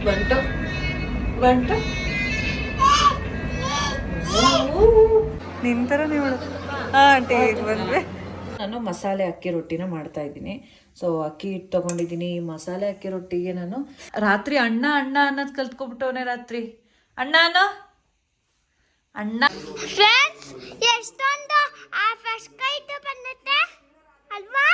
ಬಂಟು ಬಂಟು ನಿಂತರ ನೀವು ಆಂಟಿ ಈಗ ಬಂದ್ವಿ. ನಾನು ಮಸಾಲೆ ಅಕ್ಕಿ ರೊಟ್ಟಿನ ಮಾಡ್ತಾ ಇದ್ದೀನಿ. ಸೊ ಅಕ್ಕಿ ಹಿಟ್ಟು ತೊಗೊಂಡಿದ್ದೀನಿ. ಮಸಾಲೆ ಅಕ್ಕಿ ರೊಟ್ಟಿಗೆ ನಾನು ರಾತ್ರಿ ಅಣ್ಣ ಅಣ್ಣ ಅನ್ನೋದು ಕಲ್ತ್ಕೊಬಿಟ್ಟವನೇ. ರಾತ್ರಿ ಅಣ್ಣ ಅನ್ನೋ ಅಣ್ಣ. ಫ್ರೆಂಡ್ಸ್, ಎಷ್ಟೊಂದು ಫ್ರೆಶ್ಕಾಯ್ತು ಬಂದಿತ್ತೆ ಅಲ್ವಾ?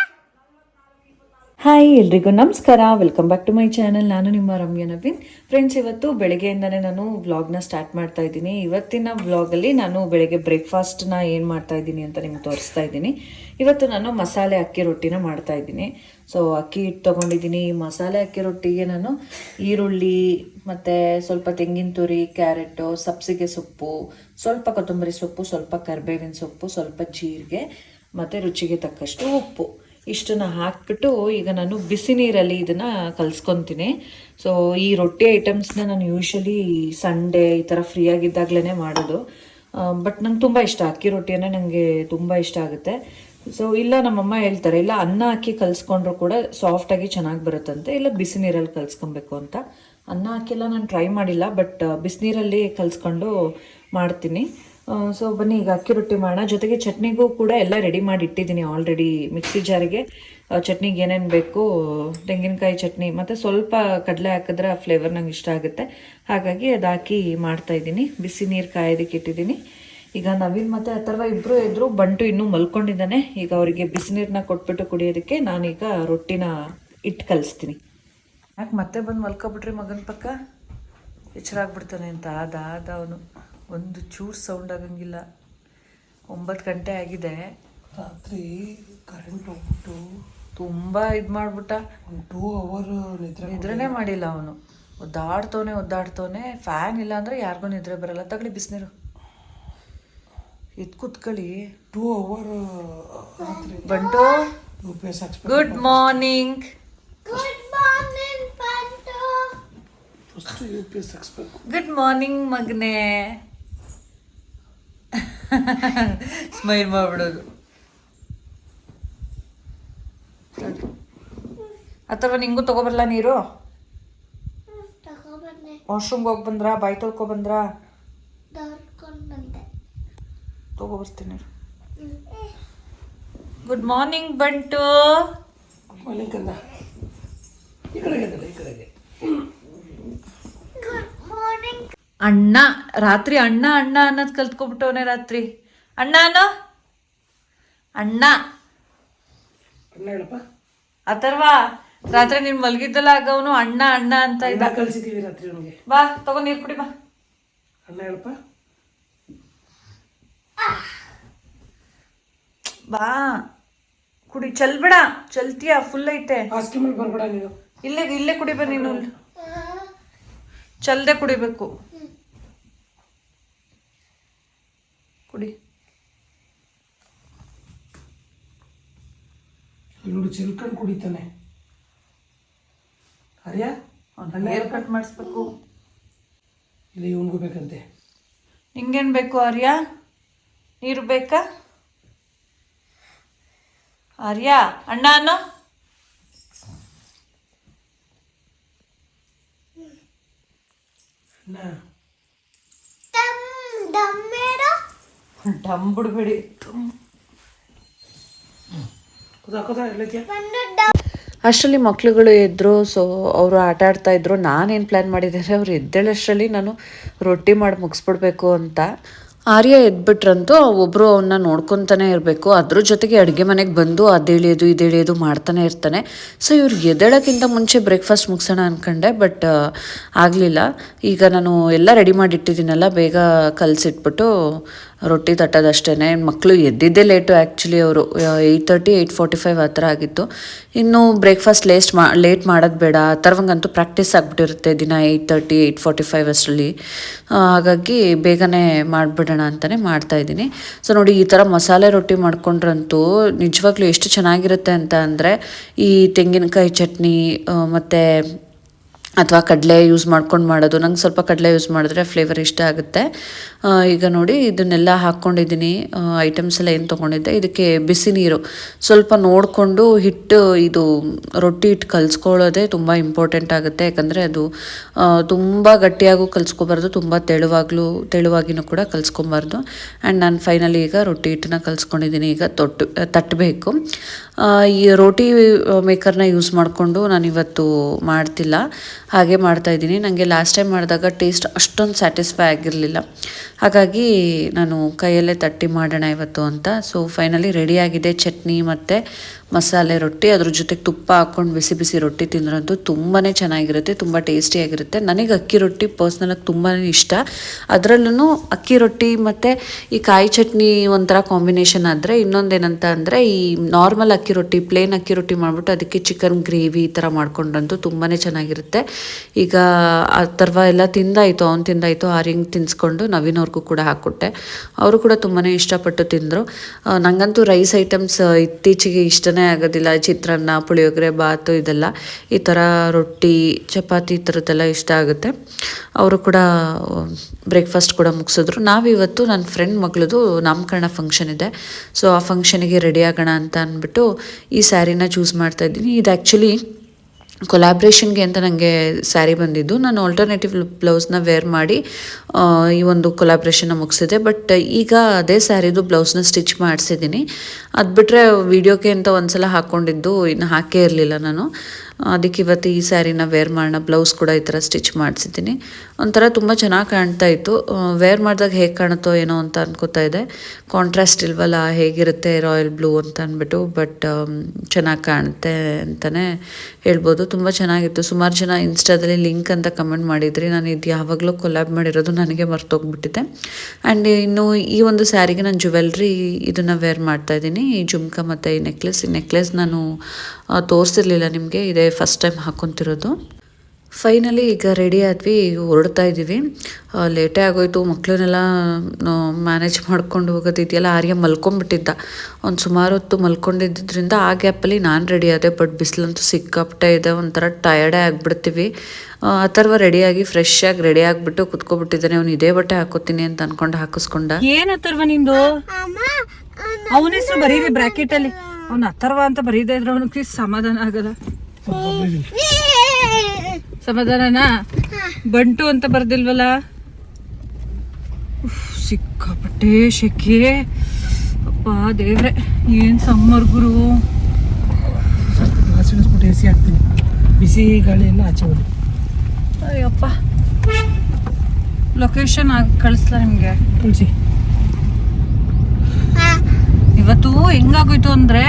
ಹಾಯ್, ಎಲ್ರಿಗೂ ನಮಸ್ಕಾರ. Welcome back to my channel. ನಾನು ನಿಮ್ಮ ರಮ್ಯಾ ನವೀನ್. ಫ್ರೆಂಡ್ಸ್, ಇವತ್ತು ಬೆಳಗ್ಗೆಯಿಂದನೇ ನಾನು ವ್ಲಾಗ್ನ ಸ್ಟಾರ್ಟ್ ಮಾಡ್ತಾ ಇದ್ದೀನಿ. ಇವತ್ತಿನ ವ್ಲಾಗಲ್ಲಿ ನಾನು ಬೆಳಗ್ಗೆ ಬ್ರೇಕ್ಫಾಸ್ಟ್ನ ಏನು ಮಾಡ್ತಾ ಇದ್ದೀನಿ ಅಂತ ನಿಮ್ಗೆ ತೋರಿಸ್ತಾ ಇದ್ದೀನಿ. ಇವತ್ತು ನಾನು ಮಸಾಲೆ ಅಕ್ಕಿ ರೊಟ್ಟಿನ ಮಾಡ್ತಾ ಇದ್ದೀನಿ. ಸೊ ಅಕ್ಕಿ ಹಿಟ್ಟು ತೊಗೊಂಡಿದ್ದೀನಿ. ಮಸಾಲೆ ಅಕ್ಕಿ ರೊಟ್ಟಿಗೆ ನಾನು ಈರುಳ್ಳಿ ಮತ್ತು ಸ್ವಲ್ಪ ತೆಂಗಿನ ತುರಿ, ಕ್ಯಾರೆಟು, ಸಬ್ಸಿಗೆ ಸೊಪ್ಪು, ಸ್ವಲ್ಪ ಕೊತ್ತಂಬರಿ ಸೊಪ್ಪು, ಸ್ವಲ್ಪ ಕರಿಬೇವಿನ ಸೊಪ್ಪು, ಸ್ವಲ್ಪ ಜೀರಿಗೆ ಮತ್ತು ರುಚಿಗೆ ತಕ್ಕಷ್ಟು ಉಪ್ಪು ಇಷ್ಟನ್ನು ಹಾಕ್ಬಿಟ್ಟು ಈಗ ನಾನು ಬಿಸಿ ನೀರಲ್ಲಿ ಇದನ್ನು ಕಲಿಸ್ಕೊತೀನಿ. ಸೊ ಈ ರೊಟ್ಟಿ ಐಟಮ್ಸ್ನ ನಾನು ಯೂಶ್ವಲಿ ಸಂಡೇ ಈ ಥರ ಫ್ರೀ ಆಗಿದ್ದಾಗಲೇ ಮಾಡೋದು. ಬಟ್ ನಂಗೆ ತುಂಬ ಇಷ್ಟ, ಅಕ್ಕಿ ರೊಟ್ಟಿ ಅಂದರೆ ನನಗೆ ತುಂಬ ಇಷ್ಟ ಆಗುತ್ತೆ. ಸೊ ಇಲ್ಲ, ನಮ್ಮಮ್ಮ ಹೇಳ್ತಾರೆ, ಇಲ್ಲ ಅನ್ನ ಹಾಕಿ ಕಲಿಸ್ಕೊಂಡ್ರು ಕೂಡ ಸಾಫ್ಟಾಗಿ ಚೆನ್ನಾಗಿ ಬರುತ್ತಂತೆ, ಇಲ್ಲ ಬಿಸಿ ನೀರಲ್ಲಿ ಕಲಿಸ್ಕೊಬೇಕು ಅಂತ. ಅನ್ನ ಹಾಕಿಲ್ಲ ನಾನು ಟ್ರೈ ಮಾಡಿಲ್ಲ, ಬಟ್ ಬಿಸಿನೀರಲ್ಲಿ ಕಲಿಸ್ಕೊಂಡು ಮಾಡ್ತೀನಿ. ಸೊ ಬನ್ನಿ ಈಗ ಅಕ್ಕಿ ರೊಟ್ಟಿ ಮಾಡೋಣ. ಜೊತೆಗೆ ಚಟ್ನಿಗೂ ಕೂಡ ಎಲ್ಲ ರೆಡಿ ಮಾಡಿ ಇಟ್ಟಿದ್ದೀನಿ ಆಲ್ರೆಡಿ. ಮಿಕ್ಸಿ ಜಾರಿಗೆ ಚಟ್ನಿಗೆ ಏನೇನು ಬೇಕು, ತೆಂಗಿನಕಾಯಿ ಚಟ್ನಿ ಮತ್ತು ಸ್ವಲ್ಪ ಕಡಲೆ ಹಾಕಿದ್ರೆ ಆ ಫ್ಲೇವರ್ ನಂಗೆ ಇಷ್ಟ ಆಗುತ್ತೆ. ಹಾಗಾಗಿ ಅದು ಹಾಕಿ ಮಾಡ್ತಾಯಿದ್ದೀನಿ. ಬಿಸಿ ನೀರು ಕಾಯೋದಕ್ಕೆ ಇಟ್ಟಿದ್ದೀನಿ. ಈಗ ನವೀನ್ ಮತ್ತು ಅಥರ್ವ ಇಬ್ಬರು ಇದ್ದರು. ಬಂಟು ಇನ್ನೂ ಮಲ್ಕೊಂಡಿದ್ದಾನೆ. ಈಗ ಅವರಿಗೆ ಬಿಸಿ ನೀರನ್ನ ಕೊಟ್ಬಿಟ್ಟು ಕುಡಿಯೋದಕ್ಕೆ ನಾನೀಗ ರೊಟ್ಟಿನ ಇಟ್ಟು ಕಲಿಸ್ತೀನಿ. ಯಾಕೆ ಮತ್ತೆ ಬಂದು ಮಲ್ಕೊಬಿಟ್ರಿ ಮಗನ ಪಕ್ಕ? ಎಚ್ಚರಾಗ್ಬಿಡ್ತಾನೆ ಅಂತ ಆದ ಅವನು. ಒಂದು ಚೂರು ಸೌಂಡ್ ಆಗಂಗಿಲ್ಲ. 9 ಗಂಟೆ ಆಗಿದೆ. ರಾತ್ರಿ ಕರೆಂಟ್ ಹೋಗ್ಬಿಟ್ಟು ತುಂಬ ಇದು ಮಾಡಿಬಿಟ್ಟ. 2 ಅವರ್ ನಿದ್ರೆನೇ ಮಾಡಿಲ್ಲ ಅವನು. ಒದ್ದಾಡ್ತವನೆ. ಫ್ಯಾನ್ ಇಲ್ಲ ಅಂದರೆ ಯಾರಿಗೂ ನಿದ್ರೆ ಬರಲ್ಲ. ತಗೊಳ್ಳಿ ಬಿಸಿನೀರು, ಇದು ಕೂತ್ಕೊಳ್ಳಿ. 2 ಅವರ್ ರಾತ್ರಿ. Bantu, good morning. First UPS ಹಾಕ್ಸ್ಬೇಕು. ಗುಡ್ ಮಾರ್ನಿಂಗ್ ಮಗನೇ. ಸ್ಮೈಲ್ ಮಾಡ್ಬಿಡೋದು. ಅಥವಾ ನಿಂಗೂ ತಗೊಬರಲ್ಲ ನೀರು? ವಾಶ್ರೂಮ್ಗೆ ಹೋಗಿ ಬಂದ್ರಾ? ಬಾಯಿ ತೊಳ್ಕೊ ಬಂದ್ರಾ? ತಗೊಬರ್ತೀನಿ. Good morning Bantu. Good morning ಕಂದ. ಈ ಕಡೆಗೆ ಅಣ್ಣ. ರಾತ್ರಿ ಅಣ್ಣ ಅಣ್ಣ ಅನ್ನೋದು ಕಲ್ತ್ಕೊಬಿಟ್ಟವನೇ. ರಾತ್ರಿ ಅಣ್ಣ ಅನ್ನೋ ಅಣ್ಣ. ಅಣ್ಣ ಹೇಳಪ್ಪ. ಅಥರ್ವ, ರಾತ್ರಿ ನೀನು ಮಲಗಿದ್ದಲ್ಲ ಆಗ ಅವನು ಅಣ್ಣ ಅಣ್ಣ ಅಂತ ಇದ್ದ. ಕಳಿಸಿದ್ದೀವಿ ರಾತ್ರಿ ಅವನಿಗೆ. ಬಾ ತಗೋ ನೀರು ಕುಡಿ ಬಾ. ಅಣ್ಣ ಹೇಳಪ್ಪ. ಬಾ ಕುಡಿ. ಚಲ್ಬೇಡ, ಚಲ್ತೀಯ? ಫುಲ್ ಐತೆ. ಹಾಸಿಗೆ ಮೇಲೆ ಬರ್ಬೇಡ ನೀನು. ಇಲ್ಲೇ ಕುಡಿಬ ನೀನು. ಚಲ್ದೆ ಕುಡಿಬೇಕು. ಕುಡಿ. ನೋಡಿ ಚಿಲ್ಕೊಂಡು ಕುಡಿತಾನೆ. ಅರ್ಯ ಹೇರ್ ಕಟ್ ಮಾಡಿಸ್ಬೇಕು. ಇಲ್ಲ ಇವನ್ಗೂ ಬೇಕಂತೆ. ನಿಂಗೇನು ಬೇಕು ಆರ್ಯ? ನೀರು ಬೇಕಾ ಆರ್ಯ? ಅಣ್ಣ ಅನ್ನೋ. ಡಮ್ ಬಿಡ್ಬೇಡಿ. ಅಷ್ಟರಲ್ಲಿ ಮಕ್ಳುಗಳು ಎದ್ರು. ಸೊ ಅವರು ಆಟ ಆಡ್ತಾ ಇದ್ರು. ನಾನೇನು ಪ್ಲ್ಯಾನ್ ಮಾಡಿದ್ದಾರೆ, ಅವ್ರು ಎದ್ದೇಳಷ್ಟರಲ್ಲಿ ನಾನು ರೊಟ್ಟಿ ಮಾಡಿ ಮುಗಿಸ್ಬಿಡ್ಬೇಕು ಅಂತ. ಆರ್ಯ ಎದ್ಬಿಟ್ರಂತೂ ಒಬ್ಬರು ಅವನ್ನ ನೋಡ್ಕೊತಾನೆ ಇರಬೇಕು. ಅದ್ರ ಜೊತೆಗೆ ಅಡುಗೆ ಮನೆಗೆ ಬಂದು ಅದೇಳಿಯೋದು ಇದೇಳಿಯೋದು ಮಾಡ್ತಾನೆ ಇರ್ತಾನೆ. ಸೊ ಇವ್ರಿಗೆ ಎದ್ದೇಳೋಕ್ಕಿಂತ ಮುಂಚೆ ಬ್ರೇಕ್ಫಾಸ್ಟ್ ಮುಗಿಸೋಣ ಅಂದ್ಕೊಂಡೆ, ಬಟ್ ಆಗಲಿಲ್ಲ. ಈಗ ನಾನು ಎಲ್ಲ ರೆಡಿ ಮಾಡಿಟ್ಟಿದ್ದೀನಲ್ಲ, ಬೇಗ ಕಲಸಿಟ್ಬಿಟ್ಟು ರೊಟ್ಟಿ ತಟ್ಟೋದಷ್ಟೇ. ಮಕ್ಕಳು ಎದ್ದಿದ್ದೇ ಲೇಟು. ಆ್ಯಕ್ಚುಲಿ ಅವರು 8:30 8:45 ಆ ಥರ ಆಗಿತ್ತು. ಇನ್ನು ಬ್ರೇಕ್ಫಾಸ್ಟ್ ಲೇಟ್ ಮಾಡೋದು ಬೇಡ. ಅಥರ್ವಂಗಂತೂ ಪ್ರಾಕ್ಟೀಸ್ ಆಗಿಬಿಟ್ಟಿರುತ್ತೆ ದಿನ 8:30 8:45 ಅಷ್ಟರಲ್ಲಿ. ಹಾಗಾಗಿ ಬೇಗನೆ ಮಾಡಿಬಿಡೋಣ ಅಂತಲೇ ಮಾಡ್ತಾಯಿದ್ದೀನಿ. ಸೊ ನೋಡಿ, ಈ ಥರ ಮಸಾಲೆ ರೊಟ್ಟಿ ಮಾಡ್ಕೊಂಡ್ರಂತೂ ನಿಜವಾಗ್ಲೂ ಎಷ್ಟು ಚೆನ್ನಾಗಿರುತ್ತೆ ಅಂತ ಅಂದರೆ, ಈ ತೆಂಗಿನಕಾಯಿ ಚಟ್ನಿ ಮತ್ತು ಅಥವಾ ಕಡಲೆ ಯೂಸ್ ಮಾಡ್ಕೊಂಡು ಮಾಡೋದು. ನಂಗೆ ಸ್ವಲ್ಪ ಕಡಲೆ ಯೂಸ್ ಮಾಡಿದ್ರೆ ಫ್ಲೇವರ್ ಇಷ್ಟ ಆಗುತ್ತೆ. ಈಗ ನೋಡಿ ಇದನ್ನೆಲ್ಲ ಹಾಕ್ಕೊಂಡಿದ್ದೀನಿ. ಐಟಮ್ಸ್ ಎಲ್ಲ ಏನು ತೊಗೊಂಡಿದ್ದೆ, ಇದಕ್ಕೆ ಬಿಸಿ ನೀರು ಸ್ವಲ್ಪ ನೋಡಿಕೊಂಡು ಹಿಟ್ಟು, ಇದು ರೊಟ್ಟಿ ಹಿಟ್ಟು ಕಲಿಸ್ಕೊಳ್ಳೋದೇ ತುಂಬ ಇಂಪಾರ್ಟೆಂಟ್ ಆಗುತ್ತೆ. ಯಾಕಂದರೆ ಅದು ತುಂಬ ಗಟ್ಟಿಯಾಗೂ ಕಲಿಸ್ಕೊಬಾರ್ದು, ತುಂಬ ತೆಳುವಾಗಿನೂ ಕೂಡ ಕಲಿಸ್ಕೊಬಾರ್ದು. ಆ್ಯಂಡ್ ನಾನು ಫೈನಲಿ ಈಗ ರೊಟ್ಟಿ ಹಿಟ್ಟನ್ನ ಕಲಿಸ್ಕೊಂಡಿದ್ದೀನಿ. ಈಗ ತಟ್ಟಬೇಕು. ಈ ರೋಟಿ ಮೇಕರ್ನ ಯೂಸ್ ಮಾಡಿಕೊಂಡು ನಾನಿವತ್ತು ಮಾಡ್ತಿಲ್ಲ, ಹಾಗೆ ಮಾಡ್ತಾಯಿದ್ದೀನಿ. ನನಗೆ ಲಾಸ್ಟ್ ಟೈಮ್ ಮಾಡಿದಾಗ ಟೇಸ್ಟ್ ಅಷ್ಟೊಂದು ಸ್ಯಾಟಿಸ್ಫೈ ಆಗಿರಲಿಲ್ಲ, ಹಾಗಾಗಿ ನಾನು ಕೈಯಲ್ಲೇ ತಟ್ಟಿ ಮಾಡೋಣ ಇವತ್ತು ಅಂತ. ಸೊ ಫೈನಲಿ ರೆಡಿಯಾಗಿದೆ ಚಟ್ನಿ ಮತ್ತು ಮಸಾಲೆ ರೊಟ್ಟಿ. ಅದ್ರ ಜೊತೆಗೆ ತುಪ್ಪ ಹಾಕ್ಕೊಂಡು ಬಿಸಿ ಬಿಸಿ ರೊಟ್ಟಿ ತಿಂದ್ರಂತೂ ತುಂಬಾ ಚೆನ್ನಾಗಿರುತ್ತೆ, ತುಂಬ ಟೇಸ್ಟಿಯಾಗಿರುತ್ತೆ. ನನಗೆ ಅಕ್ಕಿ ರೊಟ್ಟಿ ಪರ್ಸ್ನಲಾಗಿ ತುಂಬಾ ಇಷ್ಟ. ಅದರಲ್ಲೂ ಅಕ್ಕಿ ರೊಟ್ಟಿ ಮತ್ತು ಈ ಕಾಯಿ ಚಟ್ನಿ ಒಂಥರ ಕಾಂಬಿನೇಷನ್ ಆದರೆ, ಇನ್ನೊಂದೇನಂತ ಅಂದರೆ ಈ ನಾರ್ಮಲ್ ಅಕ್ಕಿ ರೊಟ್ಟಿ, ಪ್ಲೇನ್ ಅಕ್ಕಿ ರೊಟ್ಟಿ ಮಾಡಿಬಿಟ್ಟು ಅದಕ್ಕೆ ಚಿಕನ್ ಗ್ರೇವಿ ಈ ಥರ ಮಾಡ್ಕೊಂಡ್ರಂತೂ ತುಂಬಾ ಚೆನ್ನಾಗಿರುತ್ತೆ. ಈಗ ಆ ಥರ ಎಲ್ಲ ತಿಂದಾಯಿತು, ಅವ್ನು ತಿಂದಾಯಿತು, ಆರ್ಯಂಗೆ ತಿನ್ನಿಸ್ಕೊಂಡು ನವೀನವ್ರಿಗೂ ಕೂಡ ಹಾಕ್ಕೊಟ್ಟೆ. ಅವರು ಕೂಡ ತುಂಬಾ ಇಷ್ಟಪಟ್ಟು ತಿಂದರು. ನನಗಂತೂ ರೈಸ್ ಐಟಮ್ಸ್ ಇತ್ತೀಚೆಗೆ ಇಷ್ಟನೇ ಆಗೋದಿಲ್ಲ. ಚಿತ್ರಾನ್ನ, ಪುಳಿಯೋಗರೆ, ಬಾತು ಇದೆಲ್ಲ, ಈ ಥರ ರೊಟ್ಟಿ, ಚಪಾತಿ ಈ ಥರದ್ದೆಲ್ಲ ಇಷ್ಟ ಆಗುತ್ತೆ. ಅವರು ಕೂಡ ಬ್ರೇಕ್ಫಾಸ್ಟ್ ಕೂಡ ಮುಗಿಸಿದ್ರು. ನಾವಿವತ್ತು ನನ್ನ ಫ್ರೆಂಡ್ ಮಗಳದು ನಾಮಕರಣ ಫಂಕ್ಷನ್ ಇದೆ, ಸೊ ಆ ಫಂಕ್ಷನಿಗೆ ರೆಡಿ ಆಗೋಣ ಅಂತ ಅಂದ್ಬಿಟ್ಟು ಈ ಸ್ಯಾರಿನ ಚೂಸ್ ಮಾಡ್ತಾಯಿದ್ದೀನಿ. ಇದು ಆ್ಯಕ್ಚುಲಿ ಕೊಲಾಬ್ರೇಷನ್ಗೆ ಅಂತ ನನಗೆ ಸ್ಯಾರಿ ಬಂದಿದ್ದು. ನಾನು ಆಲ್ಟರ್ನೇಟಿವ್ ಬ್ಲೌಸ್ನ ವೇರ್ ಮಾಡಿ ಈ ಒಂದು ಕೊಲಾಬ್ರೇಷನ್ನ ಮುಗಿಸಿದೆ. ಬಟ್ ಈಗ ಅದೇ ಸ್ಯಾರಿದು ಬ್ಲೌಸ್ನ ಸ್ಟಿಚ್ ಮಾಡಿಸಿದ್ದೀನಿ. ಅದು ಬಿಟ್ಟರೆ ವೀಡಿಯೋಗೆ ಅಂತ ಒಂದ್ಸಲ ಹಾಕ್ಕೊಂಡಿದ್ದು, ಇನ್ನು ಹಾಕೇ ಇರಲಿಲ್ಲ ನಾನು. ಅದಕ್ಕೆ ಇವತ್ತು ಈ ಸ್ಯಾರಿನ ವೇರ್ ಮಾಡೋಣ, ಬ್ಲೌಸ್ ಕೂಡ ಈ ಥರ ಸ್ಟಿಚ್ ಮಾಡಿಸಿದ್ದೀನಿ. ಒಂಥರ ತುಂಬ ಚೆನ್ನಾಗಿ ಕಾಣ್ತಾ ಇತ್ತು. ವೇರ್ ಮಾಡಿದಾಗ ಹೇಗೆ ಕಾಣುತ್ತೋ ಏನೋ ಅಂತ ಅನ್ಕೋತಾ ಇದೆ. ಕಾಂಟ್ರಾಸ್ಟ್ ಇಲ್ವಲ್ಲ, ಹೇಗಿರುತ್ತೆ ರಾಯಲ್ ಬ್ಲೂ ಅಂತ ಅಂದ್ಬಿಟ್ಟು. ಬಟ್ ಚೆನ್ನಾಗಿ ಕಾಣುತ್ತೆ ಅಂತಲೇ ಹೇಳ್ಬೋದು. ತುಂಬ ಚೆನ್ನಾಗಿತ್ತು. ಸುಮಾರು ಜನ ಇನ್ಸ್ಟಾದಲ್ಲಿ ಲಿಂಕ್ ಅಂತ ಕಮೆಂಟ್ ಮಾಡಿದ್ರಿ. ನಾನು ಇದು ಯಾವಾಗಲೂ ಕೊಲ್ಯಾಬ್ ಮಾಡಿರೋದು ನನಗೆ ಮರ್ತೋಗ್ಬಿಟ್ಟಿದೆ. ಆ್ಯಂಡ್ ಇನ್ನು ಈ ಒಂದು ಸ್ಯಾರಿಗೆ ನಾನು ಜುವೆಲ್ರಿ ಇದನ್ನು ವೇರ್ ಮಾಡ್ತಾಯಿದ್ದೀನಿ. ಈ ಜುಮ್ಕ ಮತ್ತು ಈ ನೆಕ್ಲೆಸ್ ನಾನು ತೋರಿಸಿರ್ಲಿಲ್ಲ ನಿಮಗೆ, ಇದೇ ಫಸ್ಟ್ ಟೈಮ್ ಹಾಕ್ಕೊತಿರೋದು. ಫೈನಲಿ ಈಗ ರೆಡಿ ಆದ್ವಿ, ಹೊರಡ್ತಾ ಇದ್ದೀವಿ. ಲೇಟೇ ಆಗೋಯ್ತು. ಮಕ್ಕಳನ್ನೆಲ್ಲ ಮ್ಯಾನೇಜ್ ಮಾಡ್ಕೊಂಡು ಹೋಗೋದಿದೆಯಲ್ಲ. ಆರ್ಯ ಮಲ್ಕೊಂಡ್ಬಿಟ್ಟಿದ್ದ, ಒಂದು ಸುಮಾರು ಹೊತ್ತು ಮಲ್ಕೊಂಡಿದ್ದರಿಂದ ಆ ಗ್ಯಾಪಲ್ಲಿ ನಾನು ರೆಡಿ ಆದೆ. ಬಟ್ ಬಿಸಿಲಂತೂ ಸಿಕ್ಕಾಪಟ್ಟೆ ಇದೆ, ಒಂಥರ ಟಯರ್ಡೇ ಆಗಿಬಿಡ್ತೀವಿ. ಅಥರ್ವ ರೆಡಿಯಾಗಿ ಫ್ರೆಶ್ ಆಗಿ ರೆಡಿ ಆಗಿಬಿಟ್ಟು ಕುತ್ಕೊಬಿಟ್ಟಿದ್ದಾನೆ. ಅವ್ನು ಇದೇ ಬಟ್ಟೆ ಹಾಕೋತೀನಿ ಅಂತ ಅನ್ಕೊಂಡು ಹಾಕಿಸ್ಕೊಂಡ. ಏನ್ ಅಥರ್ವ ನಿಂದು? ಅವನ ಹೆಸರು ಬರೀರಿ ಬ್ರಾಕೆಟ್ ಅಲ್ಲಿ. ಅವ್ನ ಅಥರ್ವ ಅಂತ ಬರೀದೇ ಇದ್ರೆ ಅವನಿಗೆ ಸಮಾಧಾನ ಆಗಲ್ಲ. ಸಮಾಧಾನನಾ? ಬಂಟು ಅಂತ ಬರ್ದಿಲ್ವಲ್ಲ. ಸಿಕ್ಕಾಪಟ್ಟೆ ಶೆಕೆ, ಅಪ್ಪ ದೇವ್ರೆ, ಏನ್ ಸಮ್ಮರ್ ಗುರು. ಇಳಿಸ್ಬಿಟ್ಟು ಎ ಸಿ ಹಾಕ್ತೀನಿ, ಬಿಸಿ ಗಾಳಿಯೆಲ್ಲ ಆಚೆ ಹೋಗಿ. ಅಯ್ಯಪ್ಪ, ಲೊಕೇಶನ್ ಕಳಿಸ್ಲಾ ನಿಮ್ಗೆ? ಕಳಿಸಿ. ಇವತ್ತು ಹೆಂಗಾಗೋಯ್ತು ಅಂದರೆ,